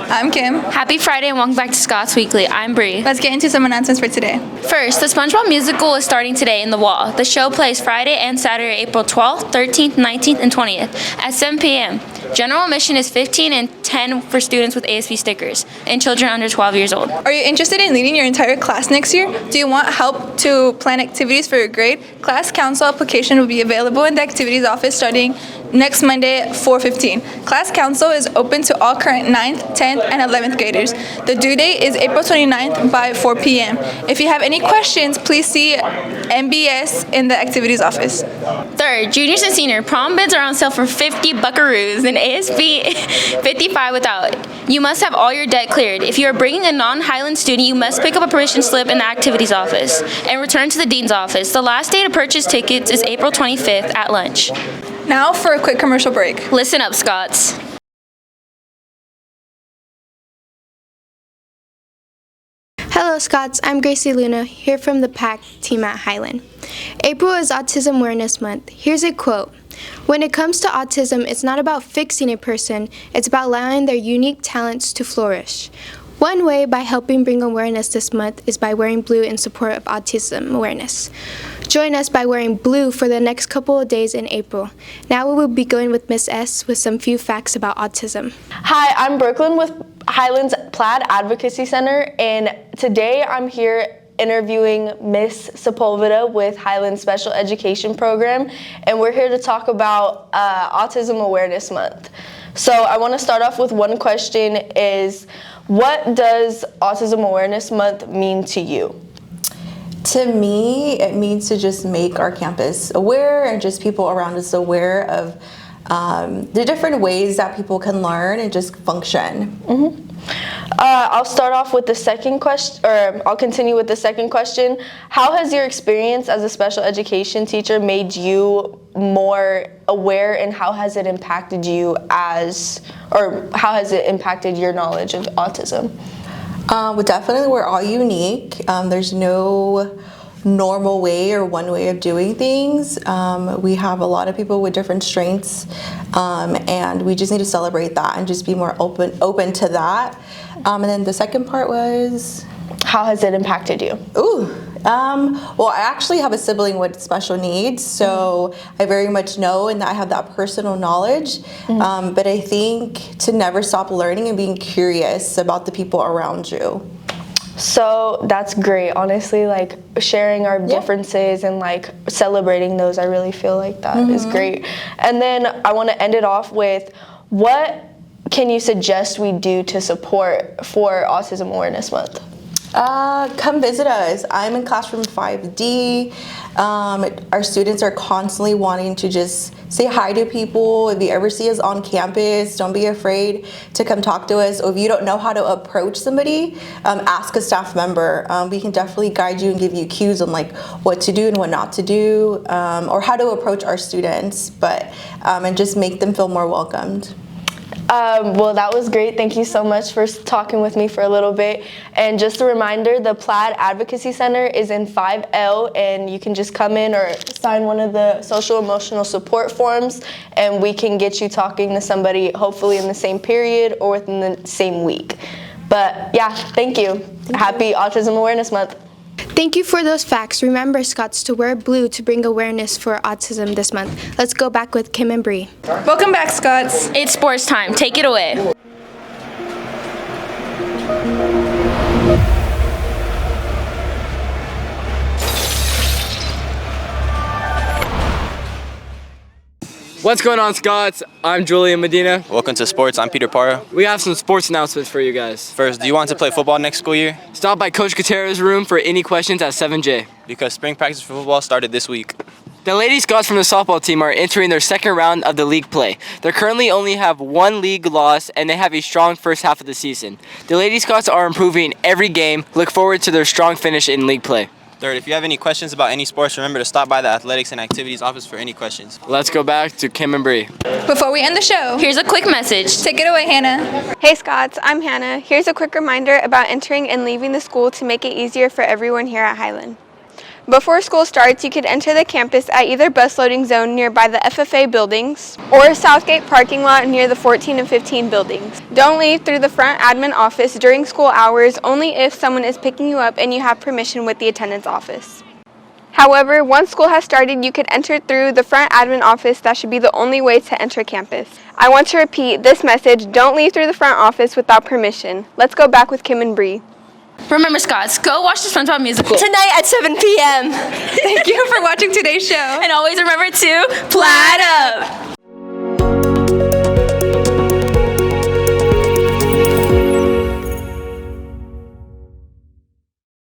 I'm Kim. Happy Friday and welcome back to Scots Weekly. I'm Bree. Let's get into some announcements for today. First, the SpongeBob musical is starting today in the Wall. The show plays Friday and Saturday, April 12th, 13th, 19th, and 20th at 7 p.m. General admission is $15 and $10 for students with ASB stickers and children under 12 years old. Are you interested in leading your entire class next year? Do you want help to plan activities for your grade? Class council application will be available in the activities office starting next Monday at 4:15. Class council is open to all current 9th, 10th, and 11th graders. The due date is April 29th by 4 p.m. If you have any questions, please see MBS in the activities office. Third, juniors and senior prom bids are on sale for 50 buckaroos and ASB 55 without. You must have all your debt cleared. If you are bringing a non-Highland student, you must pick up a permission slip in the activities office and return to the dean's office. The last day to purchase tickets is April 25th at lunch. Now for a quick commercial break. Listen up, Scots. Hello Scots, I'm Gracie Luna, here from the PAC team at Highland. April is Autism Awareness Month. Here's a quote. When it comes to autism, it's not about fixing a person, it's about allowing their unique talents to flourish. One way by helping bring awareness this month is by wearing blue in support of autism awareness. Join us by wearing blue for the next couple of days in April. Now we will be going with Miss S with some few facts about autism. Hi, I'm Brooklyn with Highlands Plaid Advocacy Center, and today I'm here interviewing Miss Sepulveda with Highlands Special Education Program, and we're here to talk about Autism Awareness Month. So I want to start off with one question is, what does Autism Awareness Month mean to you? To me, it means to just make our campus aware and just people around us aware of the different ways that people can learn and just function. Mm-hmm. I'll start off with the second question, or I'll continue with the second question. How has your experience as a special education teacher made you more aware, and how has it impacted you how has it impacted your knowledge of autism? Well, definitely we're all unique. There's no normal way or one way of doing things. We have a lot of people with different strengths, and we just need to celebrate that and just be more open to that. And then the second part was, how has it impacted you? Well, I actually have a sibling with special needs, so I very much know and I have that personal knowledge. But I think to never stop learning and being curious about the people around you. So that's great, honestly, like sharing our differences and like celebrating those, I really feel like that is great. And then I want to end it off with, what can you suggest we do to support for Autism Awareness Month? Come visit us. I'm in classroom 5D. Our students are constantly wanting to just say hi to people. If you ever see us on campus, don't be afraid to come talk to us. Or if you don't know how to approach somebody, ask a staff member. We can definitely guide you and give you cues on like what to do and what not to do, or how to approach our students, and just make them feel more welcomed. Well, that was great. Thank you so much for talking with me for a little bit. And just a reminder, the Plaid Advocacy Center is in 5L, and you can just come in or sign one of the social emotional support forms, and we can get you talking to somebody hopefully in the same period or within the same week. But yeah, thank you. Happy Autism Awareness Month. Thank you for those facts. Remember, Scots, to wear blue to bring awareness for autism this month. Let's go back with Kim and Bree. Welcome back, Scots. It's sports time. Take it away. What's going on, Scots? I'm Julian Medina. Welcome to Sports. I'm Peter Parra. We have some sports announcements for you guys. First, do you want to play football next school year? Stop by Coach Gutierrez's room for any questions at 7J. Because spring practice for football started this week. The Lady Scots from the softball team are entering their second round of the league play. They currently only have one league loss, and they have a strong first half of the season. The Lady Scots are improving every game. Look forward to their strong finish in league play. Third, if you have any questions about any sports, remember to stop by the Athletics and Activities office for any questions. Let's go back to Kim and Bree. Before we end the show, Here's a quick message. take it away, Hannah. Hey Scots, I'm Hannah. Here's a quick reminder about entering and leaving the school to make it easier for everyone here at Highland. Before school starts, you could enter the campus at either bus loading zone nearby the FFA buildings or Southgate parking lot near the 14 and 15 buildings. Don't leave through the front admin office during school hours, only if someone is picking you up and you have permission with the attendance office. However, once school has started, you could enter through the front admin office. That should be the only way to enter campus. I want to repeat this message: don't leave through the front office without permission. Let's go back with Kim and Bree. Remember, Scots, go watch the SpongeBob musical Tonight at 7 p.m. Thank you for watching today's show. and always remember to plaid